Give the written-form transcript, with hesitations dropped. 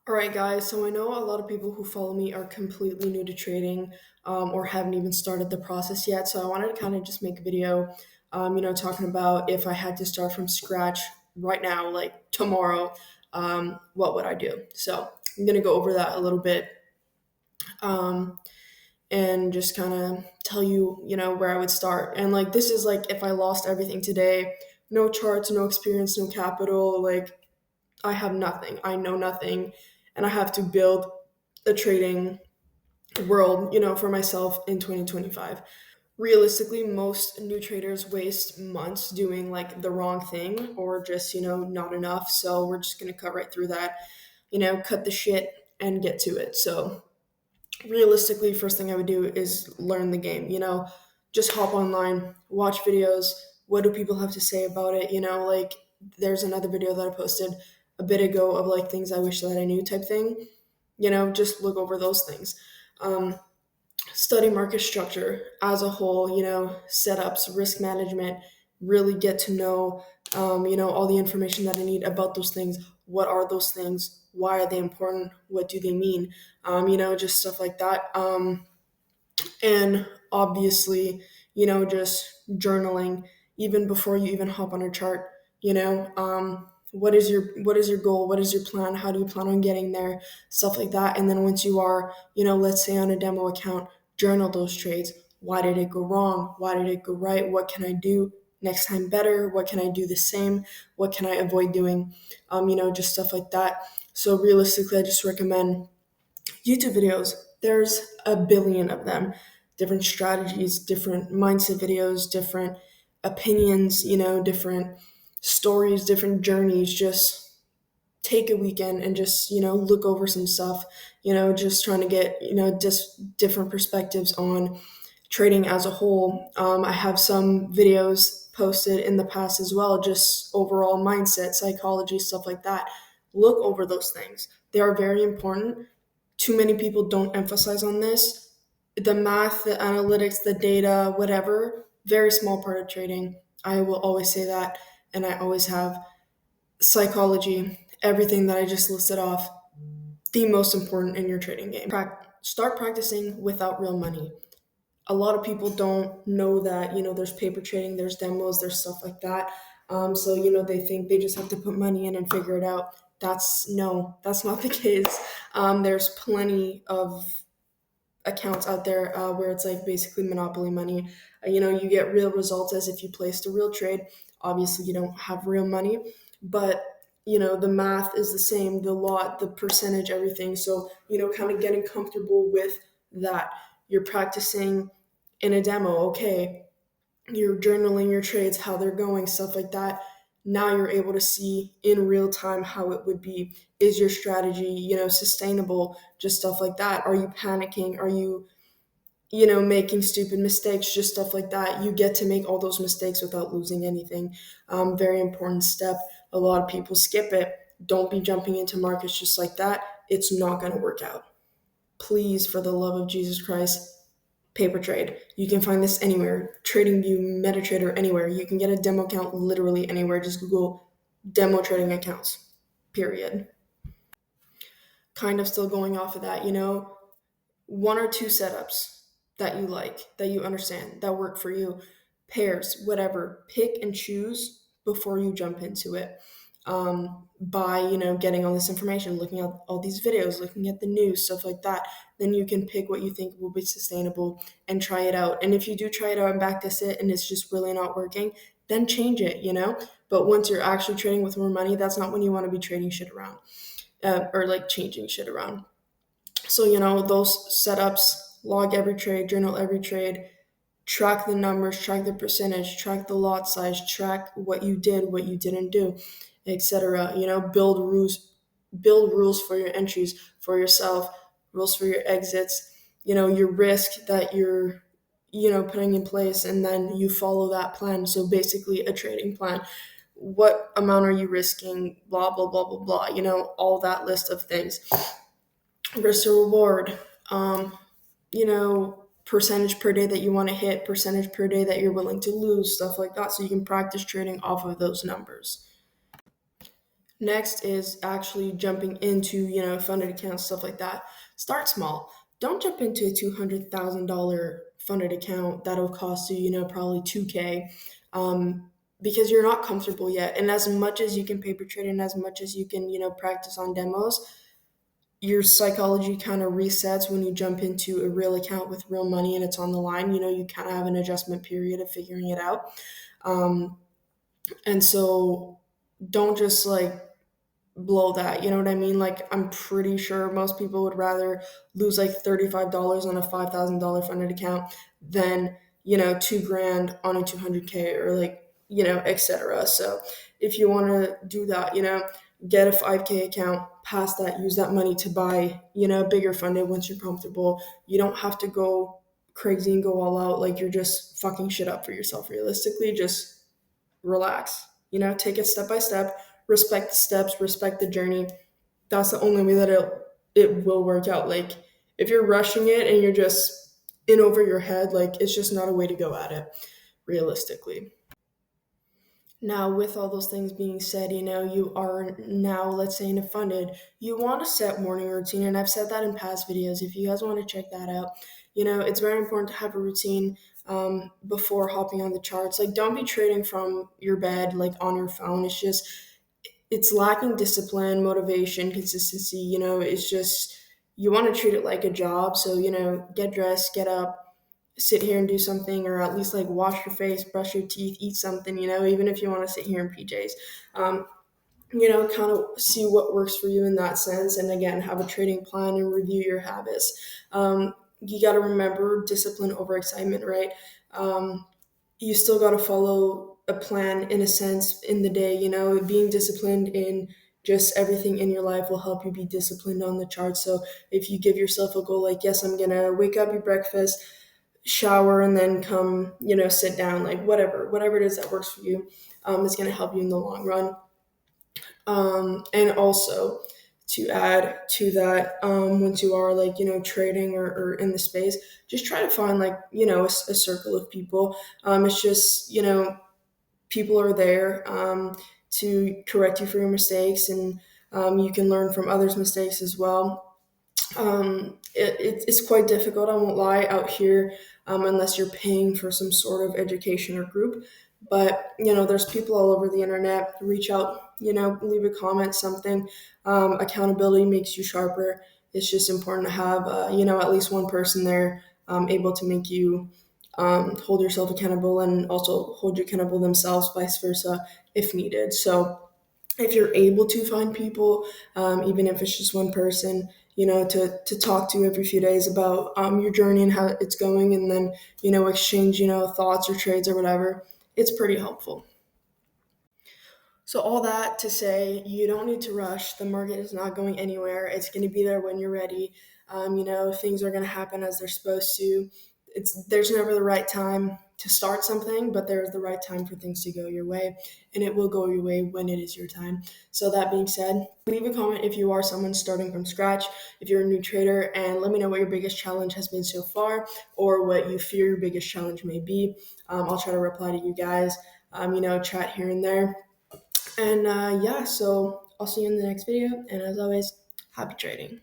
All right, guys. So I know a lot of people who follow me are completely new to trading or haven't even started the process yet. So I wanted to kind of just make a video, talking about if I had to start from scratch right now, like tomorrow, what would I do? So I'm going to go over that a little bit um, and just kind of tell you, where I would start. And like, this is like if I lost everything today, no charts, no experience, no capital, like I have nothing. I know nothing, and I have to build a trading world, for myself in 2025. Realistically, most new traders waste months doing like the wrong thing or just, not enough. So we're just going to cut right through that, cut the shit and get to it. So realistically, first thing I would do is learn the game, just hop online, watch videos. What do people have to say about it? Like there's another video that I posted a bit ago of like things I wish that I knew type thing, just look over those things. Um, Study market structure as a whole, setups, risk management, really get to know, all the information that I need about those things. What are those things? Why are they important? What do they mean? Just stuff like that. And obviously, just journaling even before you even hop on a chart, what is your goal? What is your plan? How do you plan on getting there? Stuff like that. And then once you are, let's say on a demo account, journal those trades. Why did it go wrong? Why did it go right? What can I do next time better? What can I do the same? What can I avoid doing? Just stuff like that. So realistically, I just recommend YouTube videos. There's a billion of them, different strategies, different mindset videos, different opinions, different stories, different journeys. Just take a weekend and just, look over some stuff, just trying to get, just different perspectives on trading as a whole. I have some videos posted in the past as well, just overall mindset, psychology, stuff like that. Look over those things. They are very important. Too many people don't emphasize on this. The math, the analytics, the data, whatever, very small part of trading. I will always say that, and I always have. Psychology, everything that I just listed off, the most important in your trading game. Start practicing without real money. A lot of people don't know that, there's paper trading, there's demos, there's stuff like that. So, they think they just have to put money in and figure it out. That's not the case. There's plenty of accounts out there where it's like basically monopoly money. You get real results as if you placed a real trade. Obviously, you don't have real money, but the math is the same, the lot, the percentage, everything. So kind of getting comfortable with that. You're practicing in a demo. Okay, you're journaling your trades, how they're going, stuff like that. Now you're able to see in real time how it would be. Is your strategy, sustainable? Just stuff like that. Are you panicking? Are you, making stupid mistakes? Just stuff like that. You get to make all those mistakes without losing anything. Very important step. A lot of people skip it. Don't be jumping into markets just like that. It's not going to work out. Please, for the love of Jesus Christ, paper trade. You can find this anywhere. TradingView, MetaTrader, anywhere. You can get a demo account literally anywhere. Just Google demo trading accounts. Period. Kind of still going off of that, one or two setups that you like, that you understand, that work for you, pairs, whatever. Pick and choose before you jump into it. By getting all this information, looking at all these videos, looking at the news, stuff like that, then you can pick what you think will be sustainable and try it out. And if you do try it out and practice it and it's just really not working, then change it. But once you're actually trading with more money, that's not when you want to be trading shit around, or like changing shit around. So those setups, log every trade, journal every trade, track the numbers, track the percentage, track the lot size, track what you did, what you didn't do, etc. Build rules for your entries for yourself, rules for your exits, your risk that you're putting in place, and then you follow that plan. So basically a trading plan. What amount are you risking? Blah blah blah blah blah. All that list of things. Risk to reward. Percentage per day that you want to hit, percentage per day that you're willing to lose, stuff like that. So you can practice trading off of those numbers. Next is actually jumping into, funded accounts, stuff like that. Start small. Don't jump into a $200,000 funded account that'll cost you, probably 2K, because you're not comfortable yet. And as much as you can paper trade and as much as you can, practice on demos, your psychology kind of resets when you jump into a real account with real money and it's on the line. You kind of have an adjustment period of figuring it out. Um, and so don't just like blow that. You know what I mean? Like, I'm pretty sure most people would rather lose like $35 on a $5,000 funded account than, 2 grand on a 200K or like, etc. So if you want to do that, get a 5K account, pass that, use that money to buy, bigger funded once you're comfortable. You don't have to go crazy and go all out like you're just fucking shit up for yourself realistically. Just relax, take it step by step, respect the steps, respect the journey. That's the only way that it will work out. Like, if you're rushing it and you're just in over your head, like, it's just not a way to go at it realistically. Now, with all those things being said, you are now, let's say, in a funded, you want to set morning routine. And I've said that in past videos. If you guys want to check that out, it's very important to have a routine before hopping on the charts. Like, don't be trading from your bed, like on your phone. It's lacking discipline, motivation, consistency. It's just, you want to treat it like a job. So, get dressed, get up, sit here and do something, or at least like wash your face, brush your teeth, eat something, even if you want to sit here in PJs. Um, kind of see what works for you in that sense. And again, have a trading plan and review your habits. You got to remember discipline over excitement, right? You still got to follow a plan in a sense in the day. Being disciplined in just everything in your life will help you be disciplined on the chart. So if you give yourself a goal like, yes, I'm going to wake up, eat breakfast, shower, and then come, sit down, like whatever it is that works for you, is going to help you in the long run. And also, to add to that, once you are like, trading or in the space, just try to find like, a circle of people. It's just, people are there to correct you for your mistakes, and you can learn from others' mistakes as well. It's quite difficult, I won't lie, out here, unless you're paying for some sort of education or group. But, there's people all over the internet. Reach out, leave a comment, something. Accountability makes you sharper. It's just important to have, at least one person there able to make you hold yourself accountable and also hold you accountable themselves, vice versa, if needed. So, if you're able to find people, even if it's just one person, to talk to every few days about your journey and how it's going, and then, exchange, thoughts or trades or whatever, it's pretty helpful. So, all that to say, you don't need to rush. The market is not going anywhere. It's going to be there when you're ready. Things are going to happen as they're supposed to. There's never the right time to start something, but there's the right time for things to go your way, and it will go your way when it is your time. So, that being said, leave a comment if you are someone starting from scratch, if you're a new trader, and let me know what your biggest challenge has been so far or what you fear your biggest challenge may be. I'll try to reply to you guys, chat here and there. And yeah, so I'll see you in the next video. And as always, happy trading.